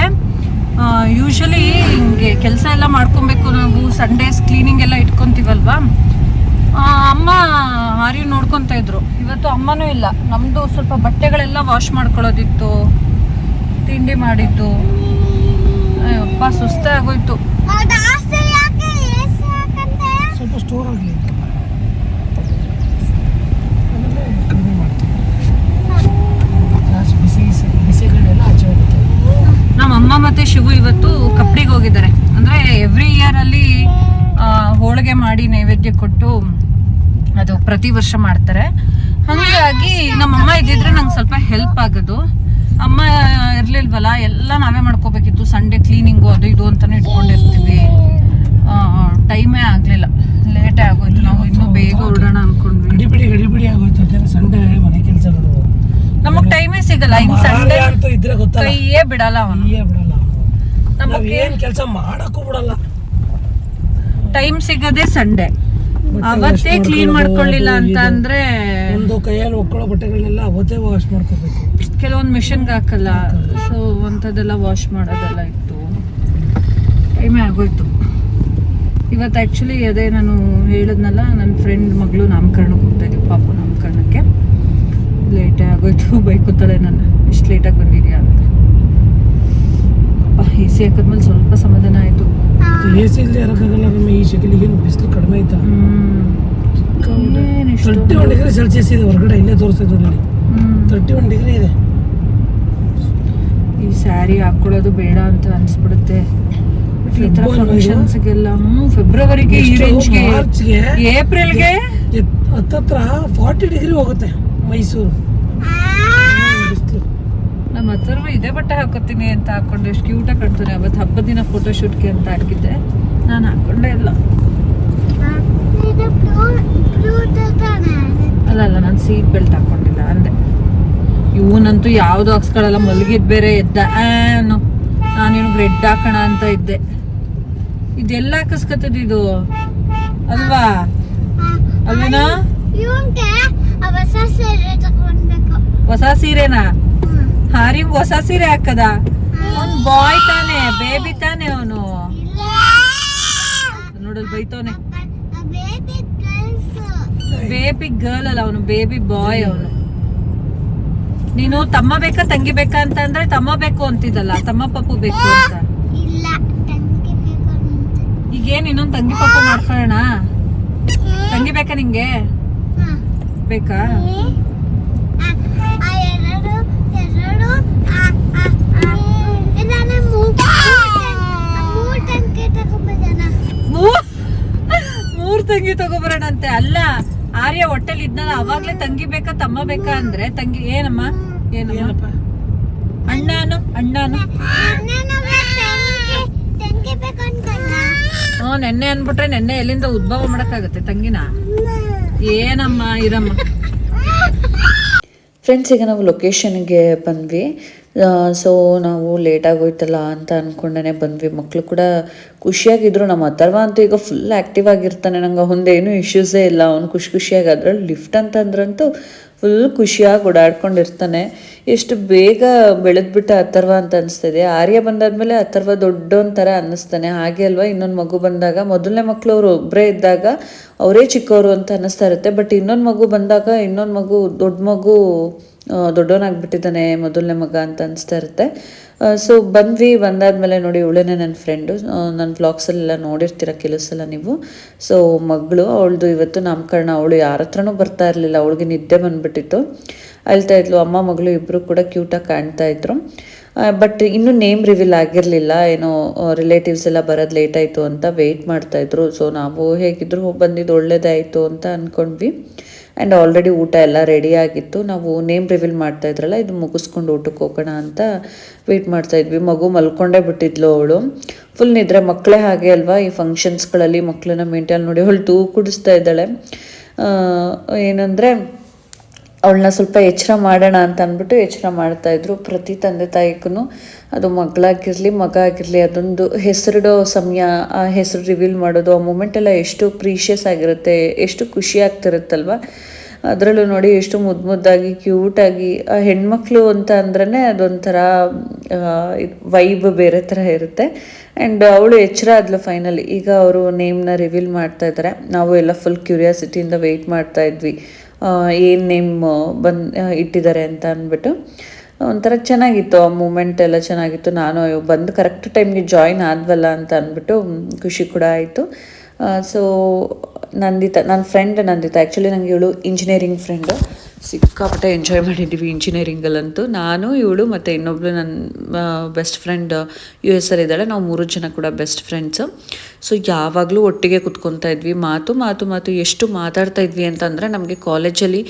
ಯೂಶಲಿ ಹಿಂಗೆ ಕೆಲಸ ಎಲ್ಲ ಮಾಡ್ಕೊಬೇಕು ನಾವು. ಸಂಡೇಸ್ ಕ್ಲೀನಿಂಗ್ ಎಲ್ಲ ಇಟ್ಕೊತೀವಲ್ವಾ. ಅಮ್ಮ ಆರ್ಯ ನೋಡ್ಕೊತಾ ಇದ್ರು. ಇವತ್ತು ಅಮ್ಮನೂ ಇಲ್ಲ. ನಮ್ಮದು ಸ್ವಲ್ಪ ಬಟ್ಟೆಗಳೆಲ್ಲ ವಾಶ್ ಮಾಡ್ಕೊಳ್ಳೋದಿತ್ತು, ತಿಂಡಿ ಮಾಡಿದ್ದು. ಅಪ್ಪ ಸುಸ್ತೇ ಆಗೋಯ್ತು. ಸ್ವಲ್ಪ ಸ್ಟೋರ್ ಆಗಲಿ ಆಮೇಲೆ ಕಡಿಮೆ ಮಾಡ್ತೀವಿ. ಬಿಸಿ ಗಾಳಿಯೆಲ್ಲ ಆಚೆ ಹೋಗುತ್ತೆ. ನಮ್ಮ ಅಮ್ಮ ಮತ್ತು ಶಿವು ಇವತ್ತು ಕಪ್ಪಡಿಗೆ ಹೋಗಿದ್ದಾರೆ. ಅಂದರೆ ಎವ್ರಿ ಇಯರಲ್ಲಿ ಹೋಳಿಗೆ ಮಾಡಿ ನೈವೇದ್ಯ ಕೊಟ್ಟು ಅದು ಪ್ರತಿ ವರ್ಷ ಮಾಡ್ತಾರೆ. ಹಾಗಾಗಿ ನಮ್ಮಮ್ಮ ಇದ್ದಿದ್ರೆ ನಂಗೆ ಸ್ವಲ್ಪ ಹೆಲ್ಪ್ ಆಗೋದು. ಅಮ್ಮ ಇರಲಿಲ್ವಲ್ಲ, ಎಲ್ಲ ನಾವೇ ಮಾಡ್ಕೋಬೇಕಿತ್ತು. ಸಂಡೇ ಕ್ಲೀನಿಂಗು ಅದು ಇದು ಅಂತಲೂ ಇಟ್ಕೊಂಡಿರ್ತೀವಿ. ಟೈಮೇ ಆಗಲಿಲ್ಲ, ಲೇಟೇ ಆಗೋಯ್ತು. ನಾವು ಇನ್ನೂ ಬೇಗ ಹೊರಡೋಣ ಅಂದ್ಕೊಂಡ್ವಿ. ಗಡಿಬಿಡಿ ಆಗೋಯ್ತು. ಸಂಡೇ ಮನೆ ಕೆಲಸಗಳು ನಮಗೆ ಟೈಮೇ ಸಿಗಲ್ಲ. ಇನ್ನು ಸಂಡೇ ಇದ್ರೆ ಗೊತ್ತಲ್ಲ, ಕೈಯೇ ಬಿಡಲ್ಲ ಅವನು. ನಮಗೆ ಏನು ಕೆಲಸ ಮಾಡಕ್ಕೂ ಬಿಡಲ್ಲ. ಟೈಮ್ ಸಿಗದೆ ಸಂಡೇ, ಅವತ್ತೇ ಕ್ಲೀನ್ ಮಾಡ್ಕೊಳ್ಳಿಲ್ಲ ಅಂತ ಅಂದ್ರೆ ಒಂದು ಕೈಯಲ್ಲಿ ಒಕ್ಕಳೋ ಬಟ್ಟೆಗಳನ್ನೆಲ್ಲ ಅವತ್ತೇ ವಾಶ್ ಮಾಡ್ಕೋಬೇಕು. ಕೆಲವೊಂದು ಮಿಷನ್ಗೆ ಹಾಕಲ್ಲ. ಸೊ ಅಂಥದ್ದೆಲ್ಲ ವಾಶ್ ಮಾಡೋದೆಲ್ಲ ಇತ್ತು. ಟೈಮೇ ಆಗೋಯ್ತು. ಇವತ್ತು ಆ್ಯಕ್ಚುಲಿ ಅದೇ ನಾನು ಹೇಳಿದ್ನಲ್ಲ, ನನ್ನ ಫ್ರೆಂಡ್ ಮಗಳು ನಾಮಕರಣಕ್ಕೆ ಹೋಗ್ತಾ ಇದ್ದೀವಿ, ಪಾಪು ನಾಮಕರಣಕ್ಕೆ. ಲೇಟೇ ಆಗೋಯ್ತು. ಬೈಕುತ್ತಾಳೆ ನನ್ನ, ಇಷ್ಟು ಲೇಟಾಗಿ ಬಂದಿದ್ಯಾ ಅಂತ. ಎ ಸಿ ಹಾಕಿದ್ಮೇಲೆ ಸ್ವಲ್ಪ ಸಮಾಧಾನ ಆಯಿತು. ಎ ಸಿ ಇಲ್ಲದೆ ಇರೋಕ್ಕಾಗಲ್ಲ. ಈ ಶೆಕೆಲಿಗೆ ಬಿಸಿಲು ಕಡಿಮೆ ಆಯ್ತಾ? 31 ಡಿಗ್ರಿ ಸೆಲ್ಸಿಯಸ್ ಇದೆ ಹೊರಗಡೆ. ಇಲ್ಲೇ ತೋರಿಸ್ತಾ ನೋಡಿ, 31 ಡಿಗ್ರಿ ಇದೆ. ಈ ಸ್ಯಾರಿ ಹಾಕ್ಕೊಳ್ಳೋದು ಬೇಡ ಅಂತ ಅನಿಸ್ಬಿಡುತ್ತೆ. ಈ ತರ ಫಂಕ್ಷನ್ಸ್ಗೆಲ್ಲ ಫೆಬ್ರವರಿಗೆ ಈ ರೇಂಜ್ಗೆ, ಏಪ್ರಿಲ್ಗೆ ಹತ್ತತ್ರ 40 ಡಿಗ್ರಿ ಹೋಗುತ್ತೆ ಮೈಸೂರು. ನಮ್ಮ ಹತ್ತಿರ ಇದೇ ಬಟ್ಟೆ ಹಾಕೋತೀನಿ ಅಂತ ಹಾಕೊಂಡು ಎಷ್ಟು ಕ್ಯೂಟಾಗಿ ಕಾಣ್ತಾನೆ. ಅವತ್ತು ಹಬ್ಬದ ದಿನ ಫೋಟೋಶೂಟ್ಗೆ ಅಂತ ಹಾಕಿದ್ದೆ, ನಾನು ಹಾಕೊಂಡೇ ಇಲ್ಲ. ಅಲ್ಲ ನಾನು ಸೀಟ್ ಬೆಲ್ಟ್ ಹಾಕೊಂಡಿಲ್ಲ ಅಂದೆ. ಇವನಂತೂ ಯಾವ್ದು ಹಾಕ್ಸ್ಕೊಳ್ಳಲ್ಲ, ಮಲಗಿದ್ ಬೇರೆ ಎದ್ದ ನಾನು ಇವ್ನಿಗೆ ರೆಡ್ ಹಾಕೋಣ ಅಂತ ಇದ್ದೆ. ಇದೆಲ್ಲ ಹಾಕಿಸ್ಕೊತದ ಇದು ಅಲ್ವಾ ಅಲ್ವೇನಾ? ಹೊಸ ಸೀರೆನಾ? ಹಾರಿ ಹೊಸ ಸೀರೆ ಹಾಕದ? ಅವ್ನ್ ಬಾಯ್ ತಾನೆ, ಬೇಬಿ ತಾನೆ ಅವನು. ನೋಡಲ್ ಬೈತವನೆ. ಬೇಬಿ ಗರ್ಲ್ ಅಲ್ಲ ಅವನು, ಬೇಬಿ ಬಾಯ್ ಅವನು. ನೀನು ತಮ್ಮ ಬೇಕಾ ತಂಗಿ ಬೇಕಾ ಅಂತ ಅಂದ್ರೆ ತಮ್ಮ ಬೇಕು ಅಂತಿದ್ದಲ್ಲ, ತಮ್ಮ ಪಪ್ಪು ಬೇಕು ಅಂತ. ಈಗೇನ್ ಇನ್ನೊಂದು ತಂಗಿ ಪಪ್ಪು ಮಾಡ್ಕೊಳ್ಳೋಣ? ತಂಗಿ ಬೇಕಾ ನಿಂಗೆ? ಬೇಕಾ? ಮೂರ್ ತಂಗಿ ತಗೋಬರೋಣ ಅಂತೆ. ಅಲ್ಲ, ಆರ್ಯ ಹೊಟ್ಟೆಲ್ ಇದ್ನಲ್ಲ ಅವಾಗ್ಲೇ ತಂಗಿ ಬೇಕಾ ತಮ್ಮ ಬೇಕಾ ಅಂದ್ರೆ ತಂಗಿ ಏನಮ್ಮ ಏನಮ್ಮ ಅಣ್ಣಾನು ನೆನ್ನೆ ಅನ್ಬಿಟ್ರೆ ನೆನ್ನೆ ಎಲ್ಲಿಂದ ಉದ್ಭವ ಮಾಡಕ್ಕಾಗತ್ತೆ ತಂಗಿನ? ಏನಮ್ಮ ಇರಮ್ಮ. ಫ್ರೆಂಡ್ಸ್, ಈಗ ನಾವು ಲೊಕೇಶನ್ಗೆ ಬಂದ್ವಿ. ಸೊ ನಾವು ಲೇಟಾಗೋಯ್ತಲ್ಲ ಅಂತ ಅಂದ್ಕೊಂಡೇ ಬಂದ್ವಿ. ಮಕ್ಕಳು ಕೂಡ ಖುಷಿಯಾಗಿದ್ರು. ನಮ್ಮ ಅಥರ್ವ ಅಂತೂ ಈಗ ಫುಲ್ ಆ್ಯಕ್ಟಿವ್ ಆಗಿರ್ತಾನೆ. ನಂಗೆ ಒಂದೇನು ಇಶ್ಯೂಸೇ ಇಲ್ಲ. ಅವ್ನು ಖುಷಿಯಾಗಿ ಅದ್ರಲ್ಲಿ ಲಿಫ್ಟ್ ಅಂತಂದ್ರಂತೂ ಫುಲ್ ಖುಷಿಯಾಗಿ ಓಡಾಡ್ಕೊಂಡಿರ್ತಾನೆ. ಎಷ್ಟು ಬೇಗ ಬೆಳೆದ್ಬಿಟ್ಟ ಅಥರ್ವ ಅಂತ ಅನಿಸ್ತಿದೆ. ಆರ್ಯ ಬಂದಾದ್ಮೇಲೆ ಅಥರ್ವ ದೊಡ್ಡೊಂಥರ ಅನ್ನಿಸ್ತಾನೆ. ಹಾಗೆ ಅಲ್ವಾ, ಇನ್ನೊಂದು ಮಗು ಬಂದಾಗ, ಮೊದಲನೇ ಮಕ್ಕಳು ಅವರು ಒಬ್ಬರೇ ಇದ್ದಾಗ ಅವರೇ ಚಿಕ್ಕವರು ಅಂತ ಅನ್ನಿಸ್ತಾ ಇರುತ್ತೆ. ಬಟ್ ಇನ್ನೊಂದು ಮಗು ಬಂದಾಗ ಇನ್ನೊಂದು ಮಗು ದೊಡ್ಡ ಮಗು ದೊಡ್ಡವನಾಗ್ಬಿಟ್ಟಿದ್ದಾನೆ ಮೊದಲನೇ ಮಗ ಅಂತ ಅನಿಸ್ತಾ ಇರುತ್ತೆ. ಸೊ ಬಂದಾದ್ಮೇಲೆ ನೋಡಿ, ಇವಳೇನೆ ನನ್ನ ಫ್ರೆಂಡು. ನನ್ನ ವ್ಲಾಗ್ಸಲ್ಲೆಲ್ಲ ನೋಡಿರ್ತೀರ ಕೆಲವು ಸಲ ನೀವು. ಸೊ ಮಗಳು, ಅವಳದು ಇವತ್ತು ನಾಮಕರಣ. ಅವಳು ಯಾರ ಹತ್ರನೂ ಬರ್ತಾ ಇರಲಿಲ್ಲ, ಅವಳಿಗೆ ನಿದ್ದೆ ಬಂದುಬಿಟ್ಟಿತ್ತು. ಅಳ್ತಾ ಇದ್ಲು. ಅಮ್ಮ ಮಗಳು ಇಬ್ಬರು ಕೂಡ ಕ್ಯೂಟಾಗಿ ಕಾಣ್ತಾ ಇದ್ರು. ಬಟ್ ಇನ್ನೂ ನೇಮ್ ರಿವೀಲ್ ಆಗಿರಲಿಲ್ಲ. ಏನೋ ರಿಲೇಟಿವ್ಸ್ ಎಲ್ಲ ಬರೋದು ಲೇಟ್ ಆಯಿತು ಅಂತ ವೆಯ್ಟ್ ಮಾಡ್ತಾಯಿದ್ರು. ಸೊ ನಾವು ಹೇಗಿದ್ರು ಬಂದಿದ್ದು ಒಳ್ಳೇದಾಯಿತು ಅಂತ ಅಂದ್ಕೊಂಡ್ವಿ. ಆ್ಯಂಡ್ ಆಲ್ರೆಡಿ ಊಟ ಎಲ್ಲ ರೆಡಿ ಆಗಿತ್ತು. ನಾವು ನೇಮ್ ರಿವೀಲ್ ಮಾಡ್ತಾಯಿದ್ರಲ್ಲ, ಇದು ಮುಗಿಸ್ಕೊಂಡು ಊಟಕ್ಕೆ ಹೋಗೋಣ ಅಂತ ವೆಯ್ಟ್ ಮಾಡ್ತಾಯಿದ್ವಿ. ಮಗು ಮಲ್ಕೊಂಡೇ ಬಿಟ್ಟಿದ್ಲು ಅವಳು. ಫುಲ್ ನಿದ್ರೆ. ಮಕ್ಕಳೇ ಹಾಗೆ ಅಲ್ವಾ, ಈ ಫಂಕ್ಷನ್ಸ್ಗಳಲ್ಲಿ ಮಕ್ಕಳನ್ನ ಮೇಂಟೈನ್ ನೋಡಿ. ಅವಳು ಟೂ ಕುಡಿಸ್ತಾ ಇದ್ದಾಳೆ. ಏನಂದರೆ ಅವಳನ್ನ ಸ್ವಲ್ಪ ಎಚ್ಚರ ಮಾಡೋಣ ಅಂತ ಅಂದ್ಬಿಟ್ಟು ಎಚ್ಚರ ಮಾಡ್ತಾಯಿದ್ರು. ಪ್ರತಿ ತಂದೆ ತಾಯಿಗೂ ಅದು ಮಗಳಾಗಿರಲಿ ಮಗ ಆಗಿರಲಿ, ಅದೊಂದು ಹೆಸರಿಡೋ ಸಮಯ, ಆ ಹೆಸರು ರಿವೀಲ್ ಮಾಡೋದು, ಆ ಮೂಮೆಂಟೆಲ್ಲ ಎಷ್ಟು ಪ್ರೀಷಿಯಸ್ ಆಗಿರುತ್ತೆ, ಎಷ್ಟು ಖುಷಿ ಆಗ್ತಿರುತ್ತಲ್ವ. ಅದರಲ್ಲೂ ನೋಡಿ ಎಷ್ಟು ಮುದ್ದಾಗಿ ಕ್ಯೂಟಾಗಿ. ಆ ಹೆಣ್ಮಕ್ಳು ಅಂತ ಅಂದ್ರೇ ಅದೊಂಥರ ವೈಬ್ ಬೇರೆ ಥರ ಇರುತ್ತೆ. ಆ್ಯಂಡ್ ಅವಳು ಎಚ್ಚರ ಆದ್ಲು ಫೈನಲಿ. ಈಗ ಅವರು ನೇಮ್ನ ರಿವೀಲ್ ಮಾಡ್ತಾ ಇದ್ದಾರೆ. ನಾವು ಎಲ್ಲ ಫುಲ್ ಕ್ಯೂರಿಯಾಸಿಟಿಯಿಂದ ವೆಯ್ಟ್ ಮಾಡ್ತಾ ಇದ್ವಿ, ಏನು ನೇಮ್ ಇಟ್ಟಿದ್ದಾರೆ ಅಂತ ಅಂದ್ಬಿಟ್ಟು. ಒಂಥರ ಚೆನ್ನಾಗಿತ್ತು ಆ ಮೂಮೆಂಟ್ ಎಲ್ಲ ಚೆನ್ನಾಗಿತ್ತು. ನಾನು ಬಂದು ಕರೆಕ್ಟ್ ಟೈಮ್ಗೆ ಜಾಯಿನ್ ಆದ್ವಲ್ಲ ಅಂತ ಅಂದ್ಬಿಟ್ಟು ಖುಷಿ ಕೂಡ ಆಯಿತು. ಸೊ ನಂದಿತಾ, ನನ್ನ ಫ್ರೆಂಡ್ ನಂದಿತಾ. ಆ್ಯಕ್ಚುಲಿ ನನಗೆ ಇವಳು ಇಂಜಿನಿಯರಿಂಗ್ ಫ್ರೆಂಡು. ಸಿಕ್ಕಾಪಟ್ಟೆ ಎಂಜಾಯ್ ಮಾಡಿದ್ದೀವಿ ಇಂಜಿನಿಯರಿಂಗಲ್ಲಂತೂ. ನಾನು, ಇವಳು ಮತ್ತು ಇನ್ನೊಬ್ಳು ನನ್ನ ಬೆಸ್ಟ್ ಫ್ರೆಂಡ್ US ಅಲ್ಲಿದ್ದಾಳೆ. ನಾವು 3 ಜನ ಕೂಡ ಬೆಸ್ಟ್ ಫ್ರೆಂಡ್ಸು. ಸೊ ಯಾವಾಗಲೂ ಒಟ್ಟಿಗೆ ಕುತ್ಕೊತಾ ಇದ್ವಿ. ಮಾತು ಎಷ್ಟು ಮಾತಾಡ್ತಾ ಇದ್ವಿ ಅಂತಂದರೆ, ನಮಗೆ ಕಾಲೇಜಲ್ಲಿ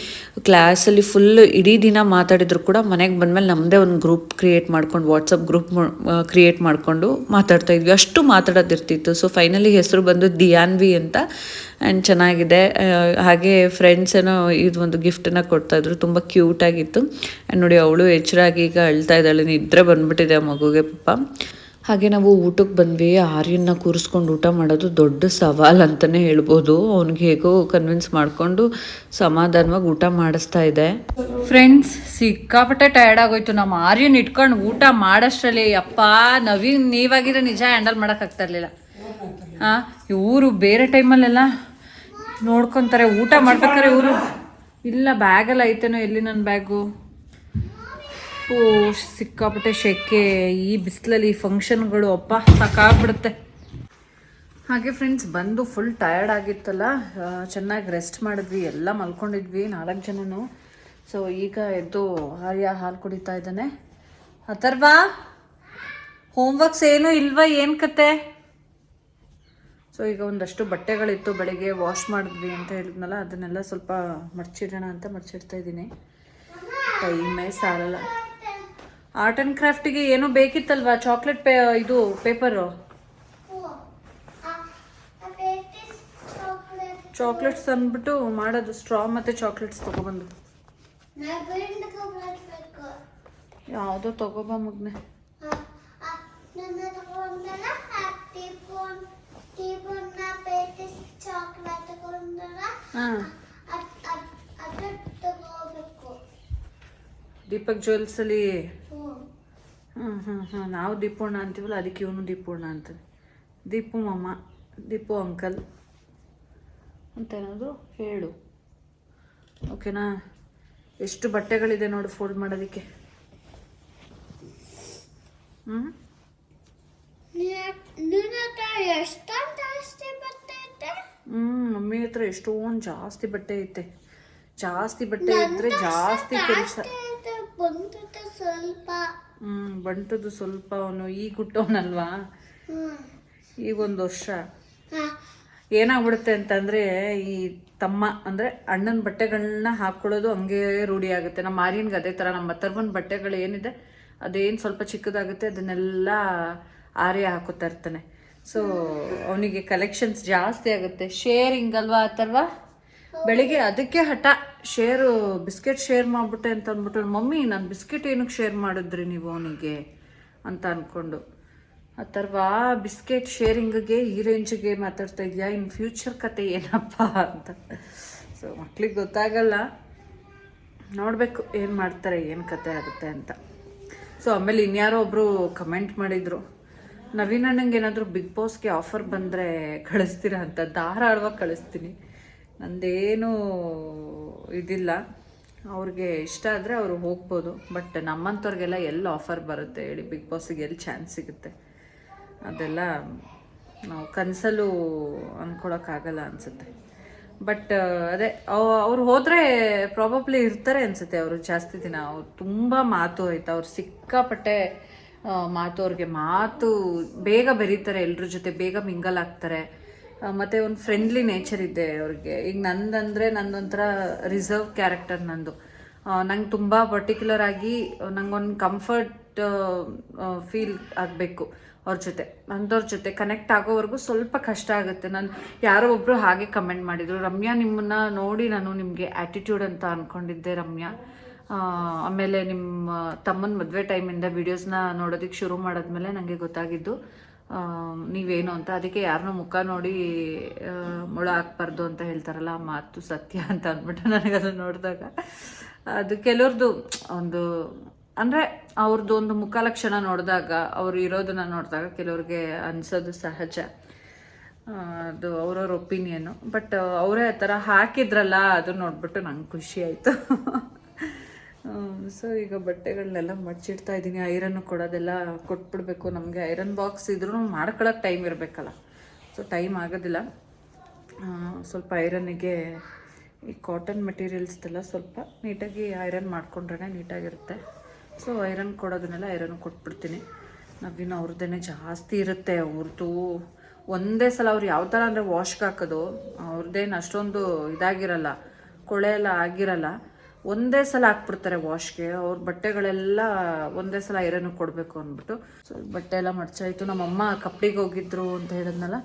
ಕ್ಲಾಸಲ್ಲಿ ಫುಲ್ ಇಡೀ ದಿನ ಮಾತಾಡಿದ್ರು ಕೂಡ ಮನೆಗೆ ಬಂದಮೇಲೆ ನಮ್ಮದೇ ಒಂದು ಗ್ರೂಪ್ ಕ್ರಿಯೇಟ್ ಮಾಡ್ಕೊಂಡು, ವಾಟ್ಸಪ್ ಗ್ರೂಪ್ ಕ್ರಿಯೇಟ್ ಮಾಡಿಕೊಂಡು ಮಾತಾಡ್ತಾ ಇದ್ವಿ. ಅಷ್ಟು ಮಾತಾಡೋದಿರ್ತಿತ್ತು. ಸೊ ಫೈನಲಿ ಹೆಸರು ಬಂದು ದಿಯಾನ್ವಿ ಅಂತ. ಆ್ಯಂಡ್ ಚೆನ್ನಾಗಿದೆ. ಹಾಗೆ ಫ್ರೆಂಡ್ಸ್ ಏನೋ ಇದೊಂದು ಗಿಫ್ಟನ್ನು ಕೊಡ್ತಾಯಿದ್ರು, ತುಂಬ ಕ್ಯೂಟಾಗಿತ್ತು. ಆ್ಯಂಡ್ ನೋಡಿ, ಅವಳು ಎಚ್ಚರಾಗಿ ಈಗ ಅಳ್ತಾ ಇದ್ದಾಳೆ, ನಿದ್ರೆ ಬಂದುಬಿಟ್ಟಿದೆ ಆ ಮಗುಗೆ ಪಾಪ. ಹಾಗೆ ನಾವು ಊಟಕ್ಕೆ ಬಂದ್ವಿ. ಆರ್ಯನ್ನ ಕೂರಿಸ್ಕೊಂಡು ಊಟ ಮಾಡೋದು ದೊಡ್ಡ ಸವಾಲು ಅಂತಲೇ ಹೇಳ್ಬೋದು. ಅವ್ನಿಗೆ ಹೇಗೋ ಕನ್ವಿನ್ಸ್ ಮಾಡಿಕೊಂಡು ಸಮಾಧಾನವಾಗಿ ಊಟ ಮಾಡಿಸ್ತಾ ಇದೆ. ಫ್ರೆಂಡ್ಸ್, ಸಿಕ್ಕಾಪಟ್ಟೆ ಟಯರ್ಡ್ ಆಗೋಯ್ತು. ನಮ್ಮ ಆರ್ಯನ್ ಇಟ್ಕೊಂಡು ಊಟ ಮಾಡೋಷ್ಟರಲ್ಲಿ ಅಪ್ಪ ನವೀನ್ ನೀವಾಗಿದ್ರೆ ನಿಜ ಹ್ಯಾಂಡಲ್ ಮಾಡೋಕ್ಕಾಗ್ತಾ ಇರಲಿಲ್ಲ. ಇವರು ಬೇರೆ ಟೈಮಲ್ಲೆಲ್ಲ ನೋಡ್ಕೊತಾರೆ, ಊಟ ಮಾಡ್ಬೇಕಾದ್ರೆ ಇವರು ಇಲ್ಲ ಬ್ಯಾಗೆಲ್ಲ ಐತೇನೋ, ಎಲ್ಲಿ ನನ್ನ ಬ್ಯಾಗು. ಸಿಕ್ಕಾಪಟ್ಟೆ ಶೆಕೆ ಈ ಬಿಸಿಲಲ್ಲಿ, ಈ ಫಂಕ್ಷನ್ಗಳು ಅಪ್ಪ ಸಾಕಾಗ್ಬಿಡುತ್ತೆ. ಹಾಗೆ ಫ್ರೆಂಡ್ಸ್, ಬಂದು ಫುಲ್ ಟಯರ್ಡ್ ಆಗಿತ್ತಲ್ಲ, ಚೆನ್ನಾಗಿ ರೆಸ್ಟ್ ಮಾಡಿದ್ವಿ, ಎಲ್ಲ ಮಲ್ಕೊಂಡಿದ್ವಿ 4 ಜನನು. ಸೊ ಈಗ ಎದ್ದು ಆರ್ಯ ಹಾಲು ಕುಡಿತಾ ಇದ್ದಾನೆ. ಅಥರ್ವ, ಹೋಮ್ವರ್ಕ್ಸ್ ಏನೂ ಇಲ್ವಾ? ಏನು ಕತೆ? ಸೊ ಈಗ ಒಂದಷ್ಟು ಬಟ್ಟೆಗಳಿತ್ತು ಬೆಳಿಗ್ಗೆ ವಾಶ್ ಮಾಡಿದ್ವಿ ಅಂತ ಹೇಳಿದ್ನಲ್ಲ, ಅದನ್ನೆಲ್ಲ ಸ್ವಲ್ಪ ಮಡ್ಚಿಡೋಣ ಅಂತ ಮಡ್ಚಿಡ್ತಾ ಇದ್ದೀನಿ. ಟೈಮೇ ಸಾಲಲ್ಲ. ಆರ್ಟ್ ಆ್ಯಂಡ್ ಕ್ರಾಫ್ಟಿಗೆ ಏನೋ ಬೇಕಿತ್ತಲ್ವಾ, ಚಾಕ್ಲೇಟ್ ಇದು ಪೇಪರು, ಚಾಕ್ಲೇಟ್ಸ್ ಅಂದ್ಬಿಟ್ಟು ಮಾಡೋದು, ಸ್ಟ್ರಾ ಮತ್ತು ಚಾಕ್ಲೇಟ್ಸ್ ತೊಗೊಬಂದು ಯಾವುದೋ ತಗೋಬ ಮಗ್ನೆ. ಹಾಂ, ದೀಪಕ್ ಜ್ಯುವೆಲ್ಸಲ್ಲಿ. ಹಾಂ, ನಾವು ದೀಪೋಣ್ಣ ಅಂತೀವಲ್ಲ, ಅದಕ್ಕೆ ಇವನು ದೀಪೋಣ್ಣ ಅಂತಾನೆ. ದೀಪು ಮಮ್ಮ, ದೀಪು ಅಂಕಲ್ ಅಂತೇನಾದರೂ ಹೇಳು, ಓಕೆನಾ? ಎಷ್ಟು ಬಟ್ಟೆಗಳಿದೆ ನೋಡು ಫೋಲ್ಡ್ ಮಾಡೋದಕ್ಕೆ. ಮಮ್ಮಿ ಹತ್ರ ಎಷ್ಟೊಂದು ಜಾಸ್ತಿ ಬಟ್ಟೆ ಐತೆ. ಜಾಸ್ತಿ ಬಟ್ಟೆ ಇದ್ರೆ ಜಾಸ್ತಿ ಕೆಲಸ. ಬಂಟದ್ದು ಸ್ವಲ್ಪ, ಅವನು ಈಗ ಹುಟ್ಟವನಲ್ವಾ, ಈಗ ಒಂದು ವರ್ಷ ಏನಾಗ್ಬಿಡುತ್ತೆ ಅಂತಂದರೆ, ಈ ತಮ್ಮ ಅಂದರೆ ಅಣ್ಣನ ಬಟ್ಟೆಗಳನ್ನ ಹಾಕ್ಕೊಳ್ಳೋದು ಹಂಗೆ ರೂಢಿ ಆಗುತ್ತೆ. ನಮ್ಮ ಆರ್ಯನ್ಗೆ ಅದೇ ಥರ. ನಮ್ಮ ಅಥರ್ವನ ಬಟ್ಟೆಗಳು ಏನಿದೆ ಅದೇನು ಸ್ವಲ್ಪ ಚಿಕ್ಕದಾಗುತ್ತೆ ಅದನ್ನೆಲ್ಲ ಆರ್ಯ ಹಾಕೋತಾ ಇರ್ತಾನೆ. ಸೊ ಅವನಿಗೆ ಕಲೆಕ್ಷನ್ಸ್ ಜಾಸ್ತಿ ಆಗುತ್ತೆ. ಶೇರಿಂಗ್ ಅಲ್ವಾ ಅಥರ್ವ? ಬೆಳಿಗ್ಗೆ ಅದಕ್ಕೆ ಹಠ, ಬಿಸ್ಕೆಟ್ ಶೇರ್ ಮಾಡಿಬಿಟ್ಟೆ ಅಂತ ಅಂದ್ಬಿಟ್ಟು, ಮಮ್ಮಿ ನಾನು ಬಿಸ್ಕೆಟ್ ಏನಕ್ಕೆ ಶೇರ್ ಮಾಡಿದ್ರಿ ನೀವು ಅವನಿಗೆ ಅಂತ ಅಂದ್ಕೊಂಡು. ಅಥರ್ವ ಬಿಸ್ಕೆಟ್ ಶೇರಿಂಗ್ಗೆ ಈ ರೇಂಜಿಗೆ ಮಾತಾಡ್ತಾ ಇದೆಯಾ, ಇನ್ ಫ್ಯೂಚರ್ ಕತೆ ಏನಪ್ಪ ಅಂತ. ಸೊ ಮಕ್ಳಿಗೆ ಗೊತ್ತಾಗಲ್ಲ, ನೋಡಬೇಕು ಏನು ಮಾಡ್ತಾರೆ, ಏನು ಕತೆ ಆಗುತ್ತೆ ಅಂತ. ಸೊ ಆಮೇಲೆ ಇನ್ಯಾರೋ ಒಬ್ಬರು ಕಮೆಂಟ್ ಮಾಡಿದರು, ನವೀನ್ ಅಣ್ಣಂಗೆ ಏನಾದರೂ ಬಿಗ್ ಬಾಸ್ಗೆ ಆಫರ್ ಬಂದರೆ ಕಳಿಸ್ತೀರಾ ಅಂತ. ಧಾರಾಳವಾಗಿ ಕಳಿಸ್ತೀನಿ, ನಂದೇನು ಇದಿಲ್ಲ. ಅವ್ರಿಗೆ ಇಷ್ಟ ಆದರೆ ಅವರು ಹೋಗ್ಬೋದು. ಬಟ್ ನಮ್ಮಂಥವ್ರಿಗೆಲ್ಲ ಎಲ್ಲಿ ಆಫರ್ ಬರುತ್ತೆ ಹೇಳಿ, ಬಿಗ್ ಬಾಸಿಗೆ ಎಲ್ಲಿ ಚಾನ್ಸ್ ಸಿಗುತ್ತೆ? ಅದೆಲ್ಲ ನಾವು ಕನಸಲ್ಲೂ ಅಂದ್ಕೊಳಕ್ಕಾಗಲ್ಲ ಅನಿಸುತ್ತೆ. ಬಟ್ ಅದೇ ಅವ್ರು ಹೋದರೆ ಪ್ರಾಬಬ್ಲಿ ಇರ್ತಾರೆ ಅನಿಸುತ್ತೆ ಅವರು ಜಾಸ್ತಿ ದಿನ. ಅವ್ರು ತುಂಬ ಮಾತು ಆಯ್ತು, ಅವ್ರು ಸಿಕ್ಕಾಪಟ್ಟೆ ಮಾತು. ಅವ್ರಿಗೆ ಮಾತು ಬೇಗ ಬೆರೀತಾರೆ, ಎಲ್ರ ಜೊತೆ ಬೇಗ ಮಿಂಗಲ್ ಆಗ್ತಾರೆ. ಮತ್ತು ಒಂದು ಫ್ರೆಂಡ್ಲಿ ನೇಚರ್ ಇದೆ ಅವ್ರಿಗೆ. ಈಗ ನಂದೊಂಥರ ರಿಸರ್ವ್ ಕ್ಯಾರೆಕ್ಟರ್ ನಂದು. ನಂಗೆ ತುಂಬ ಪರ್ಟಿಕ್ಯುಲರ್ ಆಗಿ ನಂಗೊಂದು ಕಂಫರ್ಟ್ ಫೀಲ್ ಆಗಬೇಕು ಅವ್ರ ಜೊತೆ. ಅಂಥವ್ರ ಜೊತೆ ಕನೆಕ್ಟ್ ಆಗೋವರೆಗೂ ಸ್ವಲ್ಪ ಕಷ್ಟ ಆಗುತ್ತೆ. ನಾನು ಯಾರೋ ಒಬ್ಬರು ಹಾಗೆ ಕಮೆಂಟ್ ಮಾಡಿದರು, ರಮ್ಯಾ ನಿಮ್ಮನ್ನು ನೋಡಿ ನಾನು ನಿಮಗೆ ಆ್ಯಟಿಟ್ಯೂಡ್ ಅಂತ ಅಂದ್ಕೊಂಡಿದ್ದೆ ರಮ್ಯಾ. ಆಮೇಲೆ ನಿಮ್ಮ ತಮ್ಮನ ಮದುವೆ ಟೈಮಿಂದ ವೀಡಿಯೋಸ್ನ ನೋಡೋದಕ್ಕೆ ಶುರು ಮಾಡಿದ್ಮೇಲೆ ನನಗೆ ಗೊತ್ತಾಗಿದ್ದು ನೀವೇನು ಅಂತ. ಅದಕ್ಕೆ ಯಾರನ್ನೂ ಮುಖ ನೋಡಿ ಮುಳ ಹಾಕ್ಬಾರ್ದು ಅಂತ ಹೇಳ್ತಾರಲ್ಲ, ಆ ಮಾತು ಸತ್ಯ ಅಂತ ಅಂದ್ಬಿಟ್ಟು ನನಗೆ ಅದನ್ನು ನೋಡಿದಾಗ ಅದು ಕೆಲವ್ರದ್ದು ಒಂದು ಅಂದರೆ ಅವ್ರದ್ದು ಒಂದು ಮುಖಲಕ್ಷಣ ನೋಡಿದಾಗ, ಅವ್ರು ಇರೋದನ್ನ ನೋಡಿದಾಗ ಕೆಲವ್ರಿಗೆ ಅನಿಸೋದು ಸಹಜ. ಅದು ಅವ್ರವ್ರ ಒಪಿನಿಯನ್ನು. ಬಟ್ ಅವರೇ ಆ ಥರ ಹಾಕಿದ್ರಲ್ಲ, ಅದು ನೋಡ್ಬಿಟ್ಟು ನಂಗೆ ಖುಷಿ ಆಯಿತು. ಸೊ ಈಗ ಬಟ್ಟೆಗಳನ್ನೆಲ್ಲ ಮಡ್ಚಿಡ್ತಾ ಇದ್ದೀನಿ. ಐರನ್ನು ಕೊಡೋದೆಲ್ಲ ಕೊಟ್ಬಿಡ್ಬೇಕು. ನಮಗೆ ಐರನ್ ಬಾಕ್ಸ್ ಇದ್ರೂ ಮಾಡ್ಕೊಳ್ಳೋಕೆ ಟೈಮ್ ಇರಬೇಕಲ್ಲ, ಸೊ ಟೈಮ್ ಆಗೋದಿಲ್ಲ. ಸ್ವಲ್ಪ ಐರನ್ನಿಗೆ ಈ ಕಾಟನ್ ಮೆಟೀರಿಯಲ್ಸ್ದೆಲ್ಲ ಸ್ವಲ್ಪ ನೀಟಾಗಿ ಐರನ್ ಮಾಡ್ಕೊಂಡ್ರೆ ನೀಟಾಗಿರುತ್ತೆ. ಸೊ ಐರನ್ ಕೊಡೋದನ್ನೆಲ್ಲ ಐರನ್ ಕೊಟ್ಬಿಡ್ತೀನಿ. ನವೀನ್ ಅವ್ರದ್ದೇ ಜಾಸ್ತಿ ಇರುತ್ತೆ. ಅವ್ರದ್ದು ಒಂದೇ ಸಲ ಅವ್ರು ಯಾವ ಥರ ಅಂದರೆ ವಾಶ್ಗೆ ಹಾಕೋದು ಅವ್ರದ್ದೇನು ಅಷ್ಟೊಂದು ಇದಾಗಿರಲ್ಲ, ಕೊಳೆ ಎಲ್ಲ ಆಗಿರಲ್ಲ. ಒಂದೇ ಸಲ ಹಾಕ್ಬಿಡ್ತಾರೆ ವಾಶ್ಗೆ. ಅವ್ರ ಬಟ್ಟೆಗಳೆಲ್ಲ ಒಂದೇ ಸಲ ಐರನ್ಗೆ ಕೊಡಬೇಕು ಅಂದ್ಬಿಟ್ಟು. ಸೊ ಬಟ್ಟೆ ಎಲ್ಲ ಮಡ್ಚಾಯಿತು. ನಮ್ಮಮ್ಮ ಕಪ್ಪಡಿಗೆ ಹೋಗಿದ್ರು ಅಂತ ಹೇಳಿದ್ನಲ್ಲ,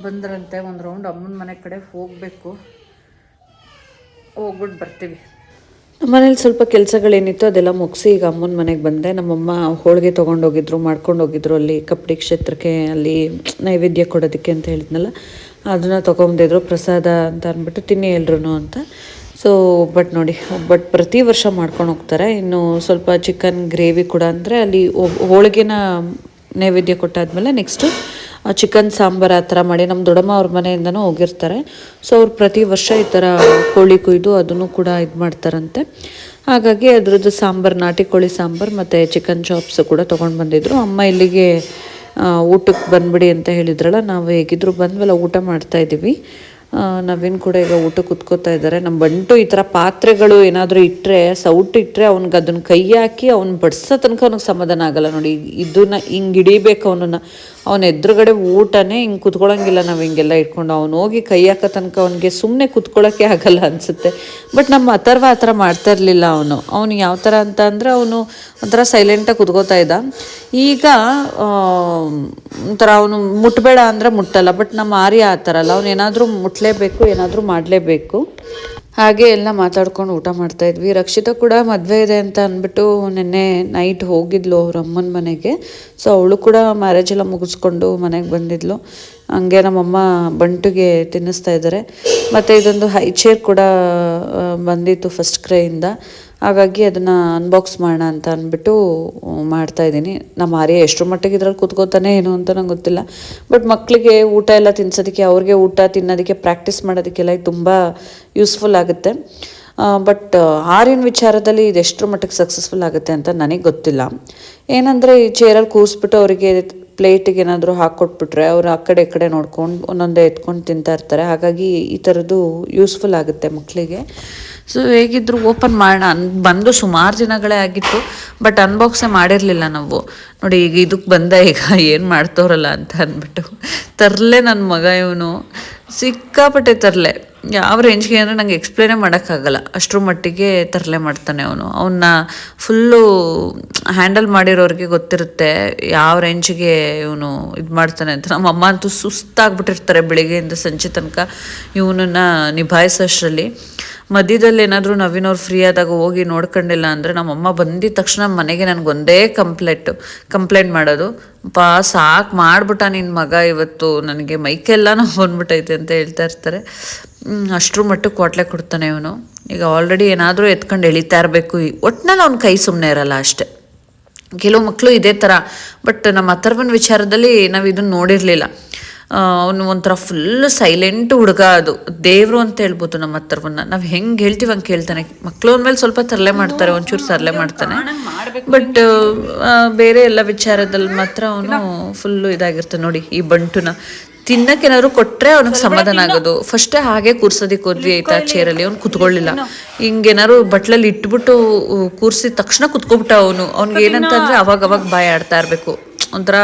ಬಂದ್ರಂತೆ. ಒಂದು ರೌಂಡ್ ಅಮ್ಮನ ಮನೆ ಕಡೆ ಹೋಗಬೇಕು, ಹೋಗ್ಬಿಟ್ಟು ಬರ್ತೀವಿ. ಮನೇಲಿ ಸ್ವಲ್ಪ ಕೆಲಸಗಳೇನಿತ್ತು ಅದೆಲ್ಲ ಮುಗಿಸಿ ಈಗ ಅಮ್ಮನ ಮನೆಗೆ ಬಂದೆ. ನಮ್ಮಮ್ಮ ಹೋಳಿಗೆ ತೊಗೊಂಡೋಗಿದ್ರು, ಮಾಡ್ಕೊಂಡು ಹೋಗಿದ್ರು ಅಲ್ಲಿ ಕಪ್ಪಡಿ ಕ್ಷೇತ್ರಕ್ಕೆ, ಅಲ್ಲಿ ನೈವೇದ್ಯ ಕೊಡೋದಕ್ಕೆ ಅಂತ ಹೇಳಿದ್ನಲ್ಲ, ಅದನ್ನು ತೊಗೊಂಬಂದಿದ್ರು ಪ್ರಸಾದ ಅಂತ ಅಂದ್ಬಿಟ್ಟು, ತಿನ್ನಿ ಎಲ್ರು ಅಂತ. ಸೊ ಬಟ್ ಪ್ರತಿ ವರ್ಷ ಮಾಡ್ಕೊಂಡು ಹೋಗ್ತಾರೆ. ಇನ್ನು ಸ್ವಲ್ಪ ಚಿಕನ್ ಗ್ರೇವಿ ಕೂಡ, ಅಂದರೆ ಅಲ್ಲಿ ಹೋಳಿಗೆನ ನೈವೇದ್ಯ ಕೊಟ್ಟಾದ್ಮೇಲೆ ನೆಕ್ಸ್ಟು ಚಿಕನ್ ಸಾಂಬಾರು ಆ ಥರ ಮಾಡಿ ನಮ್ಮ ದೊಡ್ಡಮ್ಮ ಅವ್ರ ಮನೆಯಿಂದನೂ ಹೋಗಿರ್ತಾರೆ. ಸೊ ಅವ್ರು ಪ್ರತಿ ವರ್ಷ ಈ ಥರ ಕೋಳಿ ಕೊಯ್ದು ಅದನ್ನು ಕೂಡ ಇದು ಮಾಡ್ತಾರಂತೆ. ಹಾಗಾಗಿ ಅದ್ರದ್ದು ಸಾಂಬಾರು, ನಾಟಿ ಕೋಳಿ ಸಾಂಬಾರು ಮತ್ತು ಚಿಕನ್ ಚಾಪ್ಸ್ ಕೂಡ ತೊಗೊಂಡು ಬಂದಿದ್ರು. ಅಮ್ಮ ಇಲ್ಲಿಗೆ ಊಟಕ್ಕೆ ಬಂದುಬಿಡಿ ಅಂತ ಹೇಳಿದ್ರಲ್ಲ, ನಾವು ಹೇಗಿದ್ರು ಬಂದ್ವಲ್ಲ, ಊಟ ಮಾಡ್ತಾಯಿದ್ದೀವಿ. ನವೀನ್ ಕೂಡ ಈಗ ಊಟಕ್ಕೆ ಕುತ್ಕೋತಾ ಇದ್ದಾರೆ. ನಮ್ಮ ಬಂಟು ಈ ಥರ ಪಾತ್ರೆಗಳು ಏನಾದರೂ ಇಟ್ಟರೆ, ಸೌಟು ಇಟ್ಟರೆ ಅವ್ನಿಗೆ ಅದನ್ನು ಕೈ ಹಾಕಿ ಅವ್ನು ಬಡ್ಸೋ ತನಕ ಅವ್ನಿಗೆ ಸಮಾಧಾನ ಆಗಲ್ಲ ನೋಡಿ. ಇದನ್ನ ಹಿಂಗೆ ಹಿಡಿಬೇಕು ಅವನನ್ನು. ಅವನ ಎದುರುಗಡೆ ಊಟನೇ ಹಿಂಗೆ ಕುತ್ಕೊಳ್ಳೋಂಗಿಲ್ಲ ನಾವು ಹಿಂಗೆಲ್ಲ ಇಟ್ಕೊಂಡು. ಅವ್ನು ಹೋಗಿ ಕೈ ಹಾಕೋ ತನಕ ಅವನಿಗೆ ಸುಮ್ಮನೆ ಕುತ್ಕೊಳ್ಳೋಕ್ಕೆ ಆಗಲ್ಲ ಅನಿಸುತ್ತೆ. ಬಟ್ ನಮ್ಮ ಅಥರ್ವ ಆ ಥರ ಮಾಡ್ತಾ ಇರಲಿಲ್ಲ. ಅವನು ಯಾವ ಥರ ಅಂತ ಅಂದರೆ ಅವನು ಒಂಥರ ಸೈಲೆಂಟಾಗಿ ಕುತ್ಕೋತಾ ಇದ್ದ. ಈಗ ಒಂಥರ ಅವನು ಮುಟ್ಟಬೇಡ ಅಂದರೆ ಮುಟ್ಟಲ್ಲ. ಬಟ್ ನಮ್ಮ ಆರ್ಯ ಆ ಥರ ಅಲ್ಲ, ಅವ್ನು ಏನಾದರೂ ಮುಟ್ಟಲೇಬೇಕು, ಏನಾದರೂ ಮಾಡಲೇಬೇಕು. ಹಾಗೆ ಎಲ್ಲ ಮಾತಾಡ್ಕೊಂಡು ಊಟ ಮಾಡ್ತಾಯಿದ್ವಿ. ರಕ್ಷಿತಾ ಕೂಡ ಮದುವೆ ಇದೆ ಅಂತ ಅಂದ್ಬಿಟ್ಟು ನೆನ್ನೆ ನೈಟ್ ಹೋಗಿದ್ಲು ಅವ್ರ ಅಮ್ಮನ ಮನೆಗೆ. ಸೊ ಅವಳು ಕೂಡ ಮ್ಯಾರೇಜ್ ಎಲ್ಲ ಮುಗಿಸ್ಕೊಂಡು ಮನೆಗೆ ಬಂದಿದ್ಲು. ಹಂಗೆ ನಮ್ಮಮ್ಮ ಬಂಟುಗೆ ತಿನ್ನಿಸ್ತಾ ಇದ್ದಾರೆ. ಮತ್ತು ಇದೊಂದು ಹೈ ಚೇರ್ ಕೂಡ ಬಂದಿತ್ತು ಫಸ್ಟ್ ಕ್ರೈಯಿಂದ. ಹಾಗಾಗಿ ಅದನ್ನು ಅನ್ಬಾಕ್ಸ್ ಮಾಡೋಣ ಅಂತ ಅಂದ್ಬಿಟ್ಟು ಮಾಡ್ತಾಯಿದ್ದೀನಿ. ನಮ್ಮ ಆರ್ಯ ಎಷ್ಟರ ಮಟ್ಟಿಗೆ ಇದ್ರಲ್ಲಿ ಕೂತ್ಕೋತಾನೆ ಏನು ಅಂತ ನಂಗೆ ಗೊತ್ತಿಲ್ಲ. ಬಟ್ ಮಕ್ಕಳಿಗೆ ಊಟ ಎಲ್ಲ ತಿನ್ಸೋದಕ್ಕೆ, ಅವ್ರಿಗೆ ಊಟ ತಿನ್ನೋದಕ್ಕೆ ಪ್ರಾಕ್ಟೀಸ್ ಮಾಡೋದಕ್ಕೆಲ್ಲ ಇದು ತುಂಬ ಯೂಸ್ಫುಲ್ ಆಗುತ್ತೆ. ಬಟ್ ಆರ್ಯನ ವಿಚಾರದಲ್ಲಿ ಇದು ಎಷ್ಟರ ಮಟ್ಟಿಗೆ ಸಕ್ಸಸ್ಫುಲ್ ಆಗುತ್ತೆ ಅಂತ ನನಗೆ ಗೊತ್ತಿಲ್ಲ. ಏನಂದರೆ ಈ ಚೇರಲ್ಲಿ ಕೂರಿಸ್ಬಿಟ್ಟು ಅವರಿಗೆ ಪ್ಲೇಟಿಗೆ ಏನಾದರೂ ಹಾಕ್ಕೊಟ್ಬಿಟ್ರೆ ಅವರು ಆ ಕಡೆ ಈ ಕಡೆ ನೋಡ್ಕೊಂಡು ಒಂದೊಂದೇ ಎತ್ಕೊಂಡು ತಿಂತಾ ಇರ್ತಾರೆ. ಹಾಗಾಗಿ ಈ ಥರದ್ದು ಯೂಸ್ಫುಲ್ ಆಗುತ್ತೆ ಮಕ್ಕಳಿಗೆ. ಸೊ ಹೇಗಿದ್ರು ಓಪನ್ ಮಾಡೋಣ ಬಂದು ಸುಮಾರು ದಿನಗಳೇ ಆಗಿತ್ತು. ಬಟ್ ಅನ್ಬಾಕ್ಸೇ ಮಾಡಿರಲಿಲ್ಲ ನಾವು. ನೋಡಿ ಈಗ ಇದಕ್ಕೆ ಬಂದ, ಈಗ ಏನು ಮಾಡ್ತವ್ರಲ್ಲ ಅಂತ ಅಂದ್ಬಿಟ್ಟು ತರಲೆ ನನ್ನ ಮಗ. ಇವನು ಸಿಕ್ಕಾಪಟ್ಟೆ ತರಲೆ. ಯಾವ ರೇಂಜ್ಗೆ ಅಂದರೆ ನಂಗೆ ಎಕ್ಸ್ಪ್ಲೇನೇ ಮಾಡೋಕ್ಕಾಗಲ್ಲ, ಅಷ್ಟರ ಮಟ್ಟಿಗೆ ತರಲೆ ಮಾಡ್ತಾನೆ ಅವನ್ನ ಫುಲ್ಲು ಹ್ಯಾಂಡಲ್ ಮಾಡಿರೋರಿಗೆ ಗೊತ್ತಿರುತ್ತೆ ಯಾವ ರೇಂಜಿಗೆ ಇವನು ಇದು ಮಾಡ್ತಾನೆ ಅಂತ. ನಮ್ಮಮ್ಮ ಅಂತೂ ಸುಸ್ತಾಗ್ಬಿಟ್ಟಿರ್ತಾರೆ ಬೆಳಿಗ್ಗೆಯಿಂದ ಸಂಜೆ ತನಕ ಇವನನ್ನು ನಿಭಾಯಿಸೋಷ್ಟರಲ್ಲಿ. ಮಧ್ಯದಲ್ಲಿ ಏನಾದರೂ ನವೀನವ್ರು ಫ್ರೀ ಆದಾಗ ಹೋಗಿ ನೋಡ್ಕೊಂಡಿಲ್ಲ ಅಂದರೆ ನಮ್ಮಮ್ಮ ಬಂದಿದ್ದ ತಕ್ಷಣ ಮನೆಗೆ ನನಗೊಂದೇ ಕಂಪ್ಲೇಂಟ್ ಮಾಡೋದು. ಸಾಕು ಮಾಡ್ಬಿಟ್ಟ ನಿನ್ನ ಮಗ ಇವತ್ತು, ನನಗೆ ಮೈಕೆಲ್ಲ ನಾವು ಬಂದ್ಬಿಟ್ಟೈತೆ ಅಂತ ಹೇಳ್ತಾ ಇರ್ತಾರೆ. ಅಷ್ಟರ ಮಟ್ಟಕ್ಕೆ ಕ್ವಾಟ್ಲೆ ಕೊಡ್ತಾನೆ ಇವನು. ಈಗ ಆಲ್ರೆಡಿ ಏನಾದರೂ ಎತ್ಕೊಂಡು ಎಳಿತಾ ಇರಬೇಕು. ಒಟ್ಟಿನಲ್ಲಿ ಅವ್ನ ಕೈ ಸುಮ್ಮನೆ ಇರಲ್ಲ ಅಷ್ಟೆ. ಕೆಲವು ಮಕ್ಕಳು ಇದೇ ಥರ. ಬಟ್ ನಮ್ಮ ಅಥರ್ವನ ವಿಚಾರದಲ್ಲಿ ನಾವು ಇದನ್ನು ನೋಡಿರಲಿಲ್ಲ. ಅವನು ಒಂಥರ ಫುಲ್ ಸೈಲೆಂಟ್ ಹುಡುಗ. ಅದು ದೇವರು ಅಂತ ಹೇಳ್ಬೋದು ನಮ್ಮ ಅಥರ್ವನ್ನ. ನಾವು ಹೆಂಗೆ ಹೇಳ್ತೀವಿ ಹಂಗೆ ಕೇಳ್ತಾನೆ. ಮಕ್ಕಳು ಅಂದಮೇಲೆ ಸ್ವಲ್ಪ ತರಲೆ ಮಾಡ್ತಾರೆ, ಒಂಚೂರು ತರಲೆ ಮಾಡ್ತಾನೆ. ಬಟ್ ಬೇರೆ ಎಲ್ಲ ವಿಚಾರದಲ್ಲಿ ಮಾತ್ರ ಅವನು ಫುಲ್ಲು ಇದಾಗಿರ್ತಾನೆ. ನೋಡಿ ಈ ಬಂಟುನ ತಿನ್ನಕ್ಕೇನಾದ್ರು ಕೊಟ್ಟರೆ ಅವ್ನಿಗೆ ಸಮಾಧಾನ ಆಗೋದು. ಫಸ್ಟೇ ಹಾಗೆ ಕೂರ್ಸೋದಕ್ಕೆ ಹೋದ್ವಿ ಆಯ್ತಾ ಚೇರಲ್ಲಿ. ಅವ್ನು ಕುತ್ಕೊಳ್ಳಿಲ್ಲ. ಹಿಂಗೇನಾದ್ರು ಬಟ್ಲಲ್ಲಿ ಇಟ್ಬಿಟ್ಟು ಕೂರಿಸಿದ ತಕ್ಷಣ ಕುತ್ಕೊಬಿಟ್ಟ ಅವನು. ಅವ್ನಿಗೆ ಏನಂತಂದರೆ ಅವಾಗ ಬಾಯಿ ಆಡ್ತಾ ಇರಬೇಕು. ಒಂಥರ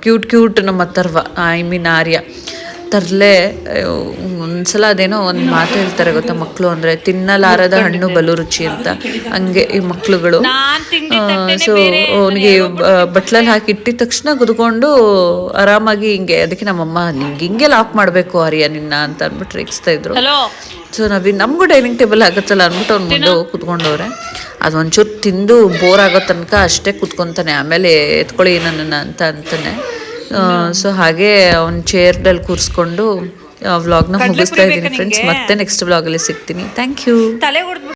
ಕ್ಯೂಟ್ ನಮ್ಮ ಅಥರ್ವ, ಐ ಮೀನ್ ಆರ್ಯ ತರಲೆ. ಒಂದ್ಸಲ ಅದೇನೋ ಒಂದು ಮಾತು ಹೇಳ್ತಾರೆ ಗೊತ್ತಾ, ಮಕ್ಕಳು ಅಂದರೆ ತಿನ್ನಲಾರದ ಹಣ್ಣು ಬಲು ರುಚಿ ಅಂತ. ಹಂಗೆ ಈ ಮಕ್ಕಳುಗಳು. ಸೊ ಅವನಿಗೆ ಬಟ್ಲಲ್ಲಿ ಹಾಕಿ ಇಟ್ಟಿದ ತಕ್ಷಣ ಕುತ್ಕೊಂಡು ಆರಾಮಾಗಿ ಹಿಂಗೆ. ಅದಕ್ಕೆ ನಮ್ಮಮ್ಮ ನಿಂಗೆ ಹಿಂಗೆ ಲಾಕ್ ಮಾಡಬೇಕು ಆರ್ಯ ನಿನ್ನ ಅಂತ ಅಂದ್ಬಿಟ್ಟು ರೇಗಿಸ್ತಾ ಇದ್ರು. ಸೊ ನಮಗೂ ಡೈನಿಂಗ್ ಟೇಬಲ್ ಆಗುತ್ತಲ್ಲ ಅಂದ್ಬಿಟ್ಟು ಅವ್ನು ಮುಂದೆ ಹೋಗಿ ಕುತ್ಕೊಂಡವ್ರೆ. ಅದು ಒಂಚೂರು ತಿಂದು ಬೋರ್ ಆಗೋ ತನಕ ಅಷ್ಟೇ ಕುತ್ಕೊತಾನೆ. ಆಮೇಲೆ ಎತ್ಕೊಳ್ಳಿ ನನ್ನನ್ನು ಅಂತ ಅಂತಾನೆ. ಸೊ ಹಾಗೆ ಅವ್ನ ಚೇರ್ದಲ್ಲಿ ಕೂರಿಸ್ಕೊಂಡು ವ್ಲಾಗ್ನ ಮುಗಿಸ್ತಾ ಇದ್ದೀನಿ ಫ್ರೆಂಡ್ಸ್. ಮತ್ತೆ ನೆಕ್ಸ್ಟ್ ವ್ಲಾಗಲ್ಲಿ ಸಿಗ್ತೀನಿ. Thank you.